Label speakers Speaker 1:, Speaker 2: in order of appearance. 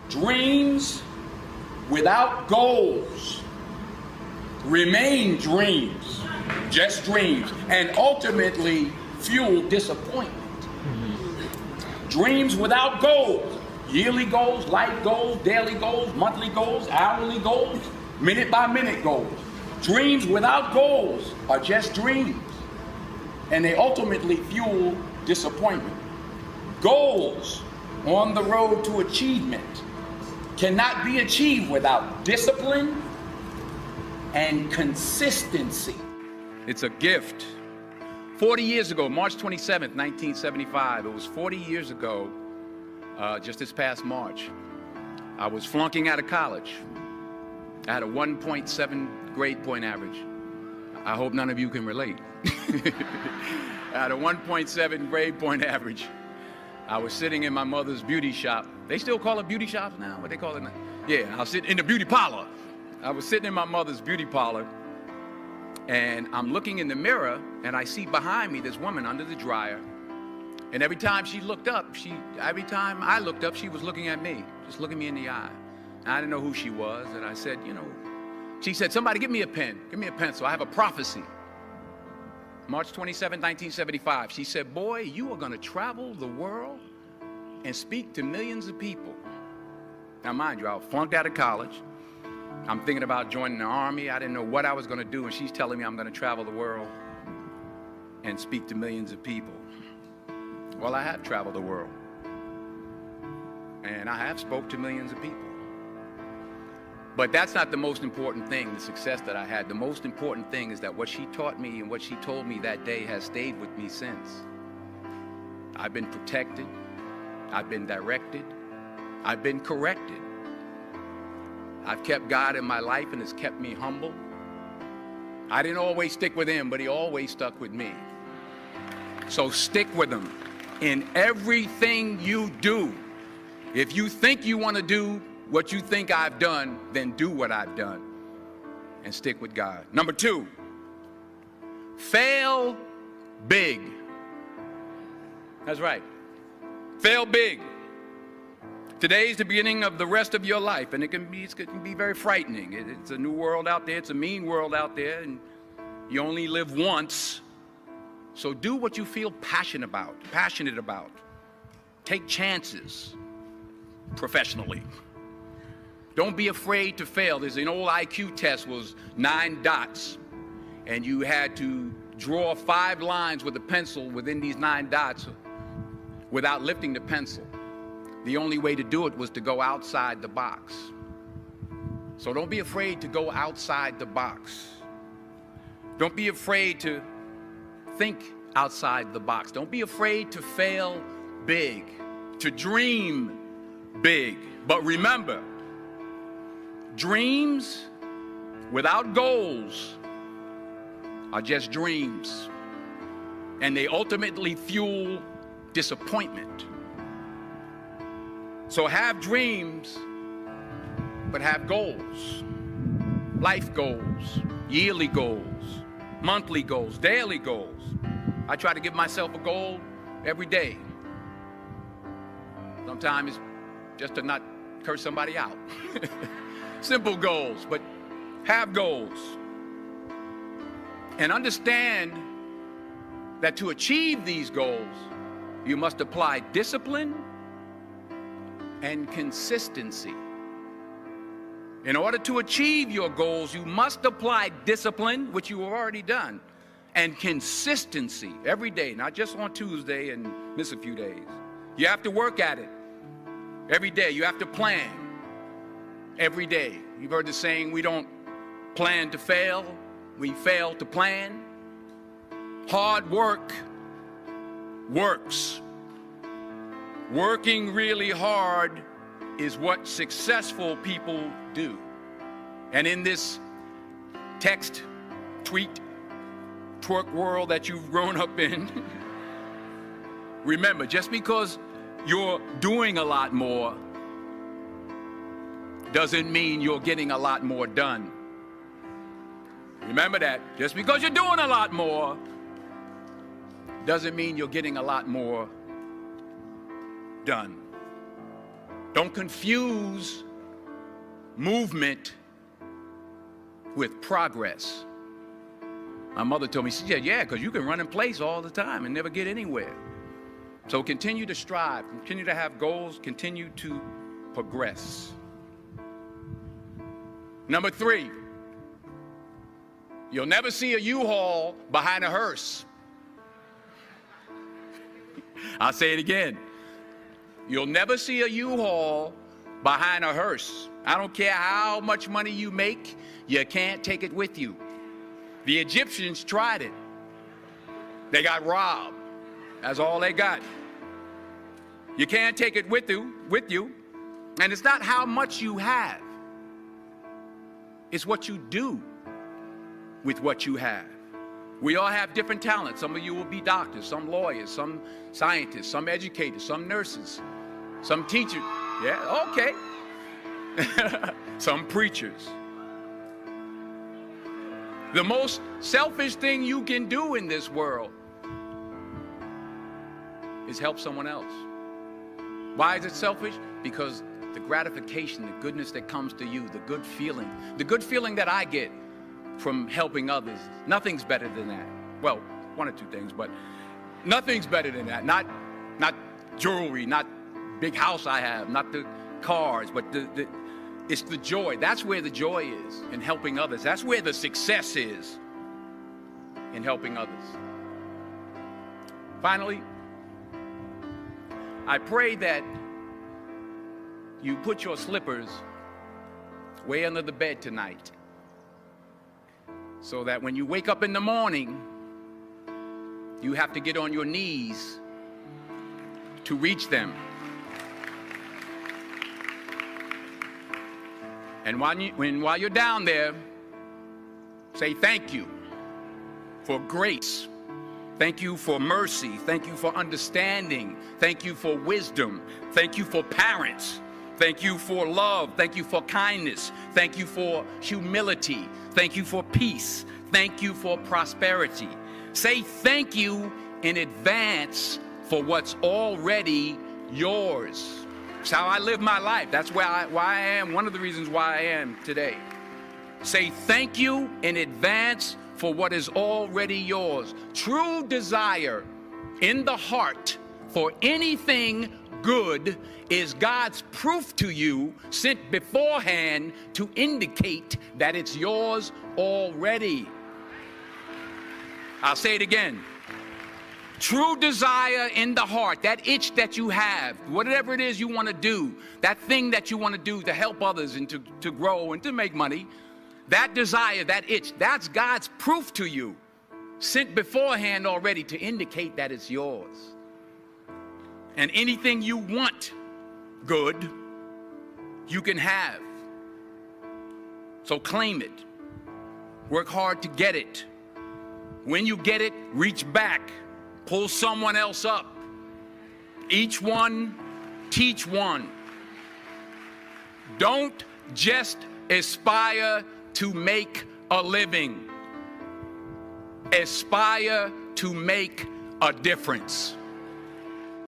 Speaker 1: Dreams without goals remain dreams, just dreams, and ultimately fuel disappointment. Dreams without goals, yearly goals, life goals, daily goals, monthly goals, hourly goals, minute by minute goals. Dreams without goals are just dreams, and they ultimately fuel disappointment. Goals on the road to achievement cannot be achieved without discipline and consistency. It's a gift. 40 years ago, March 27th, 1975, it was 40 years ago, just this past March, I was flunking out of college. I had a 1.7 grade point average. I hope none of you can relate. I had a 1.7 grade point average. I was sitting in my mother's beauty shop. They still call it beauty shops now? What they call it now? Yeah, I was sitting in the beauty parlor. I was sitting in my mother's beauty parlor, and I'm looking in the mirror, and I see behind me this woman under the dryer. And every time she looked up, every time I looked up, she was looking at me, just looking me in the eye. And I didn't know who she was, and I said, she said, somebody give me a pen, give me a pencil, I have a prophecy. March 27, 1975, she said, boy, you are gonna travel the world and speak to millions of people. Now mind you, I flunked out of college. I'm thinking about joining the army. I didn't know what I was gonna do, and she's telling me I'm gonna travel the world and speak to millions of people. Well, I have traveled the world, and I have spoke to millions of people. But that's not the most important thing, the success that I had. The most important thing is that what she taught me and what she told me that day has stayed with me since. I've been protected, I've been directed, I've been corrected. I've kept God in my life, and it's kept me humble. I didn't always stick with him, but he always stuck with me. So stick with him in everything you do. If you think you want to do what you think I've done, then do what I've done and stick with God. Number 2, fail big. That's right. Fail big. Today's the beginning of the rest of your life, and it can be very frightening. It's a new world out there. It's a mean world out there, and you only live once. So do what you feel passionate about. Take chances professionally. Don't be afraid to fail. There's an old IQ test, was 9 dots, and you had to draw 5 lines with a pencil within these 9 dots without lifting the pencil. The only way to do it was to go outside the box. So don't be afraid to go outside the box. Don't be afraid to think outside the box. Don't be afraid to fail big, to dream big. But remember, dreams without goals are just dreams, and they ultimately fuel disappointment. So have dreams, but have goals. Life goals, yearly goals, monthly goals, daily goals. I try to give myself a goal every day. Sometimes it's just to not curse somebody out. Simple goals, but have goals. And understand that to achieve these goals, you must apply discipline and consistency. In order to achieve your goals, you must apply discipline, which you have already done, and consistency every day, not just on Tuesday and miss a few days. You have to work at it every day. You have to plan every day. You've heard the saying, we don't plan to fail, we fail to plan. Hard work works. Working really hard is what successful people do. And in this text, tweet, twerk world that you've grown up in, remember, just because you're doing a lot more doesn't mean you're getting a lot more done. Remember that. Just because you're doing a lot more doesn't mean you're getting a lot more done. Don't confuse movement with progress. My mother told me, she said, yeah, because you can run in place all the time and never get anywhere. So continue to strive, continue to have goals, continue to progress. Number 3, you'll never see a U-Haul behind a hearse. I'll say it again. You'll never see a U-Haul behind a hearse. I don't care how much money you make, you can't take it with you. The Egyptians tried it. They got robbed. That's all they got. You can't take it with you. And it's not how much you have. It's what you do with what you have. We all have different talents. Some of you will be doctors, some lawyers, some scientists, some educators, some nurses, some teachers. Yeah, okay. Some preachers. The most selfish thing you can do in this world is help someone else. Why is it selfish? Because the gratification, the goodness that comes to you, the good feeling that I get from helping others, nothing's better than that. Well, one or two things, but nothing's better than that. Not jewelry, not big house I have, not the cars, but it's the joy. That's where the joy is, in helping others. That's where the success is, in helping others. Finally, I pray that you put your slippers way under the bed tonight, so that when you wake up in the morning, you have to get on your knees to reach them. And while you're down there, say thank you for grace. Thank you for mercy. Thank you for understanding. Thank you for wisdom. Thank you for parents. Thank you for love. Thank you for kindness. Thank you for humility. Thank you for peace. Thank you for prosperity. Say thank you in advance for what's already yours. It's how I live my life. That's why I am, one of the reasons why I am today. Say thank you in advance for what is already yours. True desire in the heart for anything good is God's proof to you, sent beforehand to indicate that it's yours already. I'll say it again. True desire in the heart, that itch that you have, whatever it is you want to do, that thing that you want to do to help others and to grow and to make money, that desire, that itch, that's God's proof to you, sent beforehand already to indicate that it's yours. And anything you want good, you can have. So claim it. Work hard to get it. When you get it, reach back. Pull someone else up. Each one, teach one. Don't just aspire to make a living. Aspire to make a difference.